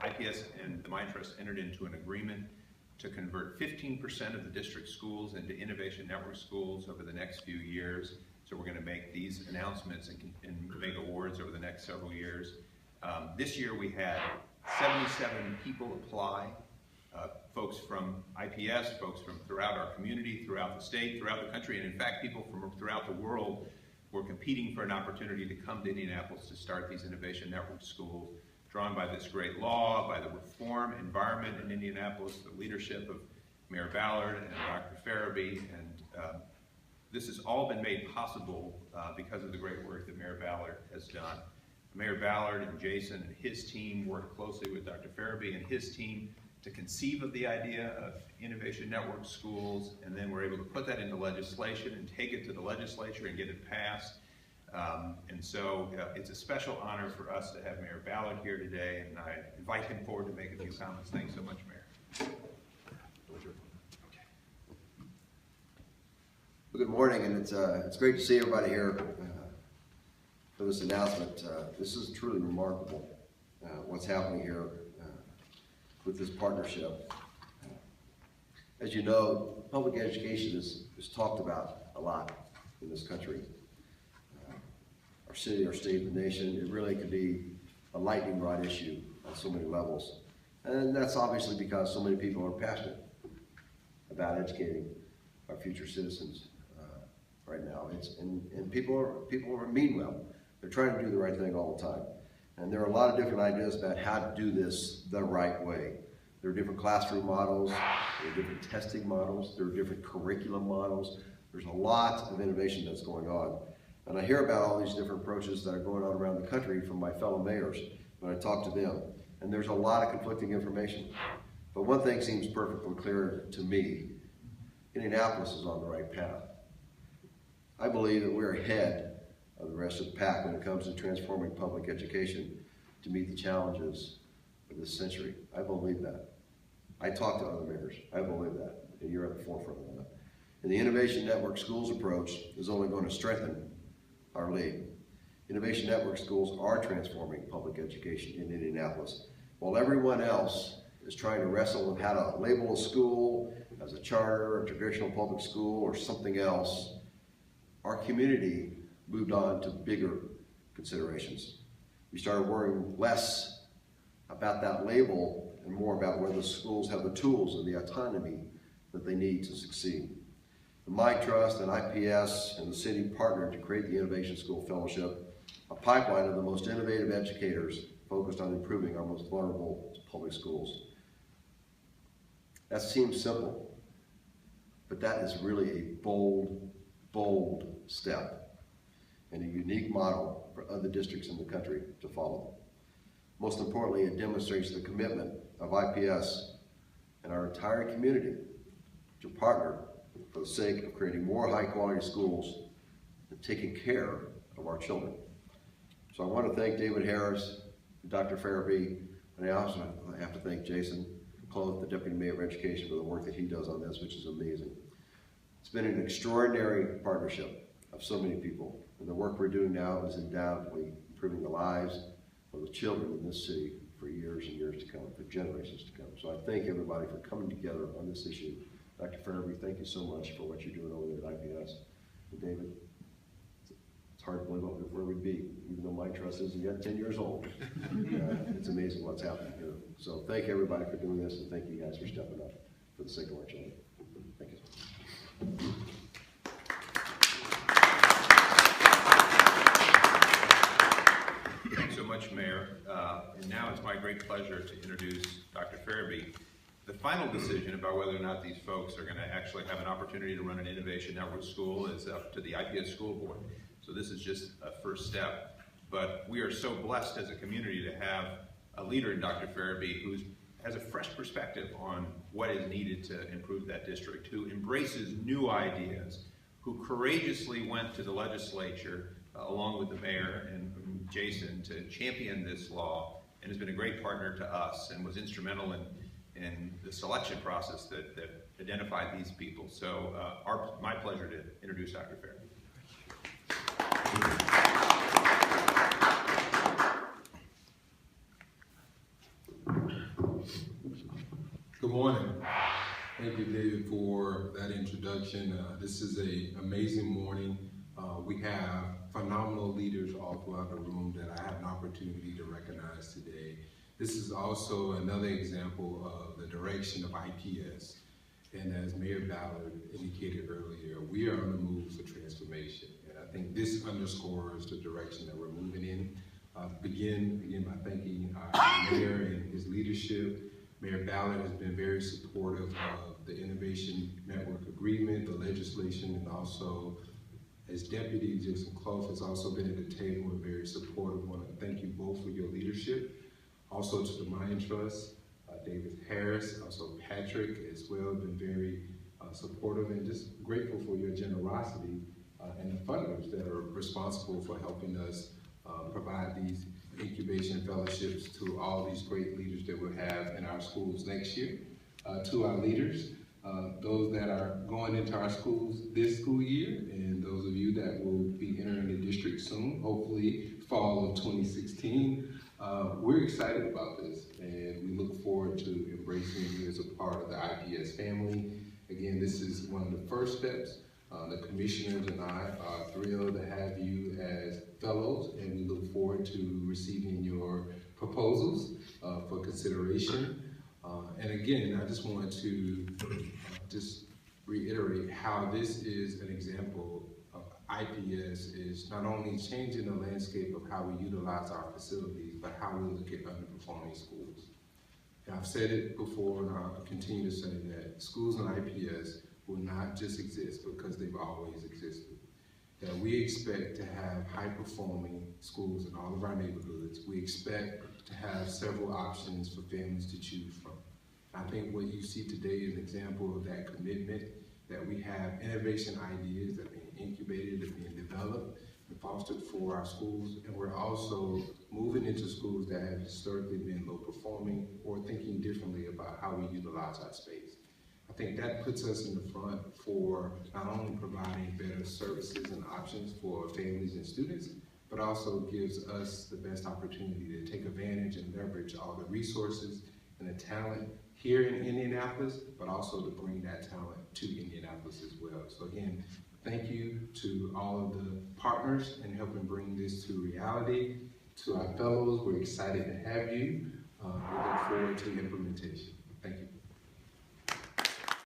IPS and the Mind Trust entered into an agreement to convert 15% of the district schools into Innovation Network schools over the next few years. So we're going to make these announcements and make awards over the next several years. This year we had 77 people apply, folks from IPS, folks from throughout our community, throughout the state, throughout the country, and in fact people from throughout the world were competing for an opportunity to come to Indianapolis to start these Innovation Network schools, drawn by this great law, by the reform environment in Indianapolis, the leadership of Mayor Ballard and Dr. Ferebee, and this has all been made possible because of the great work that Mayor Ballard has done. Mayor Ballard and Jason and his team worked closely with Dr. Ferebee and his team to conceive of the idea of Innovation Network schools, and then we're able to put that into legislation and take it to the legislature and get it passed. And so it's a special honor for us to have Mayor Ballard here today, and I invite him forward to make a few comments. Thanks so much, Mayor. Well, good morning, and it's great to see everybody here for this announcement. This is truly remarkable, what's happening here with this partnership. As you know, public education is talked about a lot in this country. Our city, our state, the nation, it really can be a lightning rod issue on so many levels. And that's obviously because so many people are passionate about educating our future citizens right now. And people mean well. They're trying to do the right thing all the time. And there are a lot of different ideas about how to do this the right way. There are different classroom models, there are different testing models, there are different curriculum models. There's a lot of innovation that's going on. And I hear about all these different approaches that are going on around the country from my fellow mayors when I talk to them. And there's a lot of conflicting information. But one thing seems perfectly clear to me: Indianapolis is on the right path. I believe that we're ahead of the rest of the pack when it comes to transforming public education to meet the challenges of this century. I believe that. I talk to other mayors. I believe that. And you're at the forefront of that. And the Innovation Network Schools approach is only going to strengthen our lead. Innovation Network Schools are transforming public education in Indianapolis. While everyone else is trying to wrestle with how to label a school as a charter, a traditional public school, or something else, our community moved on to bigger considerations. We started worrying less about that label and more about whether the schools have the tools and the autonomy that they need to succeed. The Mind Trust and IPS and the city partnered to create the Innovation School Fellowship, a pipeline of the most innovative educators focused on improving our most vulnerable public schools. That seems simple, but that is really a bold step and a unique model for other districts in the country to follow. Most importantly, it demonstrates the commitment of IPS and our entire community to partner for the sake of creating more high-quality schools and taking care of our children. So I want to thank David Harris, Dr. Ferebee, and I also have to thank Jason Cloth, the Deputy Mayor of Education, for the work that he does on this, which is amazing. It's been an extraordinary partnership of so many people, and the work we're doing now is undoubtedly improving the lives of the children in this city for years and years to come, for generations to come. So I thank everybody for coming together on this issue. Dr. Ferebee, thank you so much for what you're doing over there at IPS. And David, it's hard to believe where we'd be, even though my trust isn't yet 10 years old. It's amazing what's happening here. So thank everybody for doing this, and thank you guys for stepping up for the sake of our children. Thank you. Thanks so much, Mayor. And now it's my great pleasure to introduce Dr. Ferebee. The final decision about whether or not these folks are going to actually have an opportunity to run an Innovation Network school is up to the IPS School Board. So this is just a first step. But we are so blessed as a community to have a leader in Dr. Ferebee who has a fresh perspective on what is needed to improve that district, who embraces new ideas, who courageously went to the legislature along with the mayor and Jason to champion this law, and has been a great partner to us and was instrumental in the selection process that identified these people. So my pleasure to introduce Dr. Ferebee. Good morning. Thank you, David, for that introduction. This is an amazing morning. We have phenomenal leaders all throughout the room that I have an opportunity to recognize today. This is also another example of the direction of IPS. And as Mayor Ballard indicated earlier, we are on the move for transformation. And I think this underscores the direction that we're moving in. Begin by thanking our mayor and his leadership. Mayor Ballard has been very supportive of the Innovation Network Agreement, the legislation, and also as Deputy Jason Clough has also been at the table and very supportive. I want to thank you both for your leadership. Also to the Mind Trust, David Harris, also Patrick as well, been very supportive, and just grateful for your generosity and the funders that are responsible for helping us provide these incubation fellowships to all these great leaders that we'll have in our schools next year. To our leaders, those that are going into our schools this school year, and those of you that will be entering the district soon, hopefully fall of 2016, we're excited about this, and we look forward to embracing you as a part of the IPS family. Again, this is one of the first steps. The commissioners and I are thrilled to have you as fellows, and we look forward to receiving your proposals for consideration. And again, I just want to just reiterate how this is an example of IPS is not only changing the landscape of how we utilize our facilities, but how we look at underperforming schools. And I've said it before, and I'll continue to say that schools in IPS will not just exist because they've always existed. That we expect to have high-performing schools in all of our neighborhoods. We expect to have several options for families to choose from. I think what you see today is an example of that commitment, that we have innovation ideas that are being incubated, that are being developed and fostered for our schools, and we're also moving into schools that have historically been low-performing or thinking differently about how we utilize our space. I think that puts us in the front for not only providing better services and options for families and students, but also gives us the best opportunity to take advantage and leverage all the resources and the talent here in Indianapolis, but also to bring that talent to Indianapolis as well. So again, thank you to all of the partners in helping bring this to reality. To our fellows, we're excited to have you. We look forward to implementation.